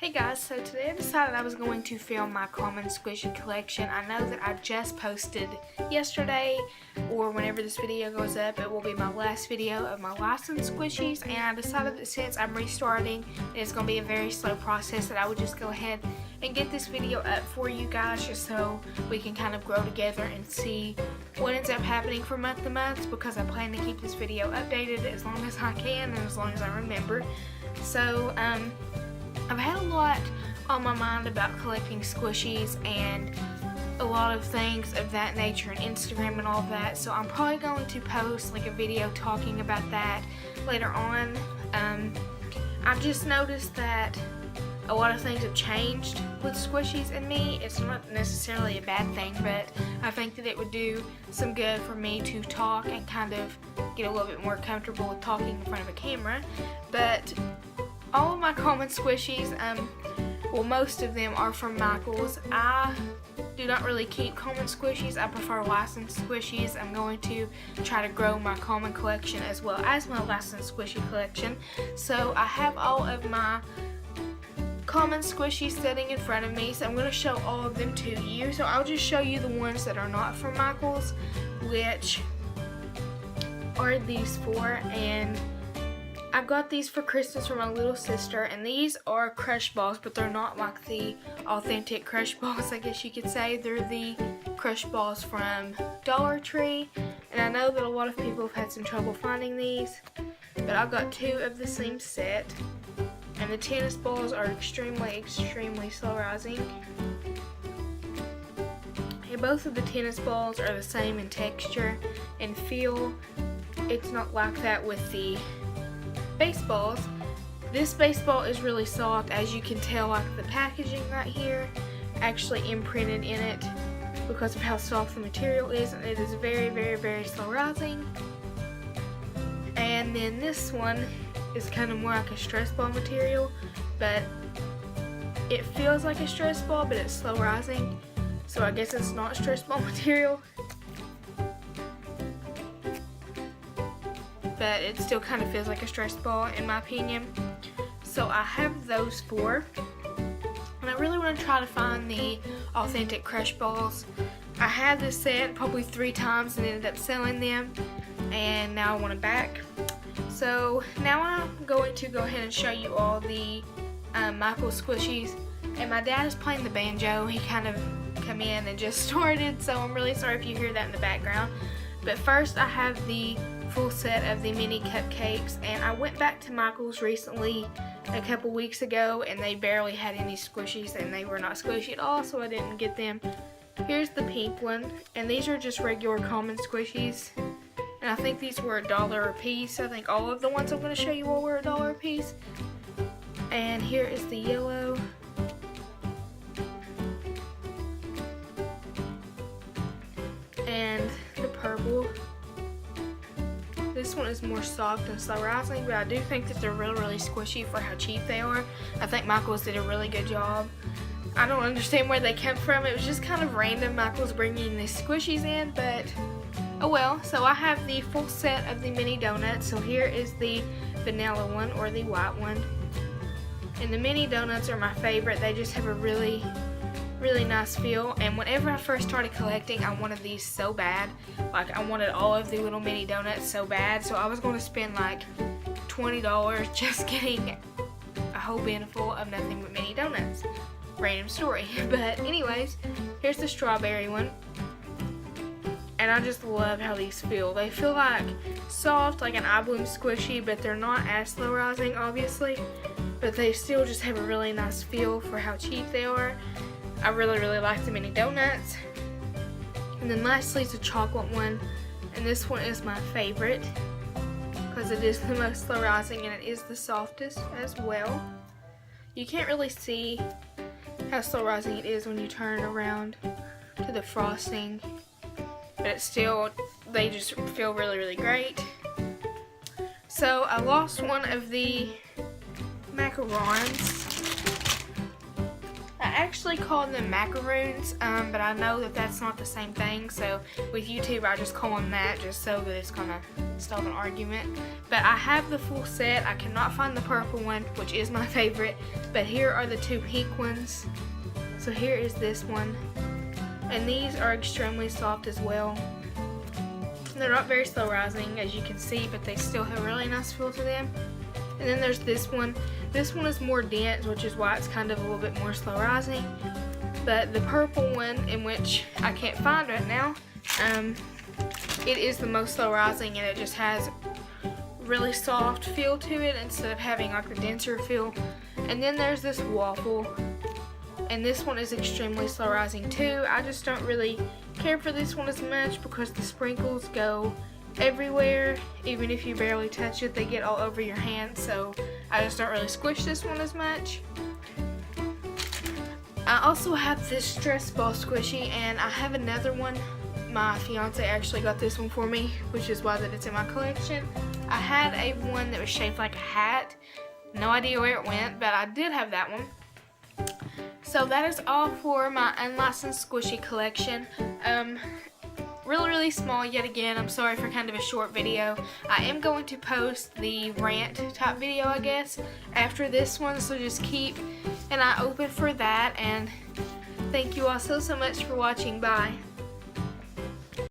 Hey guys, so today I decided I was going to film my common squishy collection. I know that I just posted yesterday, or whenever this video goes up, it will be my last video of my licensed squishies, and I decided that since I'm restarting, it's going to be a very slow process, that I would just go ahead and get this video up for you guys, just so we can kind of grow together and see what ends up happening from month to month, because I plan to keep this video updated as long as I can and as long as I remember. So, I've had a lot on my mind about collecting squishies and a lot of things of that nature and Instagram and all that, so I'm probably going to post like a video talking about that later on. I've just noticed that a lot of things have changed with squishies and me. It's not necessarily a bad thing, but I think that it would do some good for me to talk and kind of get a little bit more comfortable with talking in front of a camera. But all of my common squishies, well, most of them are from Michaels. I do not really keep common squishies. I prefer licensed squishies. I'm going to try to grow my common collection as well as my licensed squishy collection. So I have all of my common squishies sitting in front of me, so I'm going to show all of them to you. So I'll just show you the ones that are not from Michaels, which are these four, and I got these for Christmas for my little sister, and these are Crush Balls, but they're not like the authentic Crush Balls, I guess you could say. They're the Crush Balls from Dollar Tree, and I know that a lot of people have had some trouble finding these, but I got two of the same set, and the tennis balls are extremely slow rising. And both of the tennis balls are the same in texture and feel. It's not like that with the baseballs. This baseball is really soft, as you can tell, like the packaging right here actually imprinted in it because of how soft the material is, and it is very slow rising. And then this one is kind of more like a stress ball material, but it feels like a stress ball, but it's slow rising, so I guess it's not stress ball material. But it still kind of feels like a stress ball in my opinion. So I have those four, and I really want to try to find the authentic Crush Balls. I had this set probably 3 times and ended up selling them, and now I want it back. So now I'm going to go ahead and show you all the Michaels squishies, and my dad is playing the banjo. He kind of come in and just started, so I'm really sorry if you hear that in the background. But first I have the full set of the mini cupcakes, and I went back to Michaels recently a couple weeks ago, and they barely had any squishies, and they were not squishy at all, so I didn't get them. Here's the pink one, and these are just regular common squishies, and I think these were $1 a piece. I think all of the ones I'm going to show you all were $1 a piece. And here is the yellow, and the purple. This one is more soft and slow rising, but I do think that they're really squishy for how cheap they are. I think Michaels did a really good job. I don't understand where they came from. It was just kind of random, Michaels bringing these squishies in, but oh well. So I have the full set of the mini donuts. So here is the vanilla one, or the white one. And the mini donuts are my favorite. They just have a really nice feel, and whenever I first started collecting, I wanted these so bad. Like, I wanted all of the little mini donuts so bad, so I was going to spend like $20 just getting a whole bin full of nothing but mini donuts. Random story. But anyways, here's the strawberry one, and I just love how these feel. They feel like soft, like an eye bloom squishy, but they're not as slow rising, obviously, but they still just have a really nice feel for how cheap they are. I really like the mini donuts. And then lastly is the chocolate one, and this one is my favorite because it is the most slow rising, and it is the softest as well. You can't really see how slow rising it is when you turn it around to the frosting, but it's still, they just feel really great. So I lost one of the macarons. I actually called them macaroons, but I know that that's not the same thing, so with YouTube I just call them that, just so that it's gonna stop an argument. But I have the full set. I cannot find the purple one, which is my favorite. But here are the 2 pink ones. So here is this one. And these are extremely soft as well. They're not very slow rising, as you can see, but they still have a really nice feel to them. And then there's this one. This one is more dense, which is why it's kind of a little bit more slow rising. But the purple one, in which I can't find right now, it is the most slow rising, and it just has really soft feel to it instead of having like the denser feel. And then there's this waffle, and this one is extremely slow rising too. I just don't really care for this one as much because the sprinkles go everywhere. Even if you barely touch it, they get all over your hand, so I just don't really squish this one as much. I also have this stress ball squishy, and I have another one. My fiance actually got this one for me, which is why that it's in my collection. I had a one that was shaped like a hat. No idea where it went, but I did have that one. So that is all for my unlicensed squishy collection. Really small yet again. I'm sorry for kind of a short video. I am going to post the rant type video, I guess, after this one, so just keep an eye open for that, and thank you all so much for watching. Bye.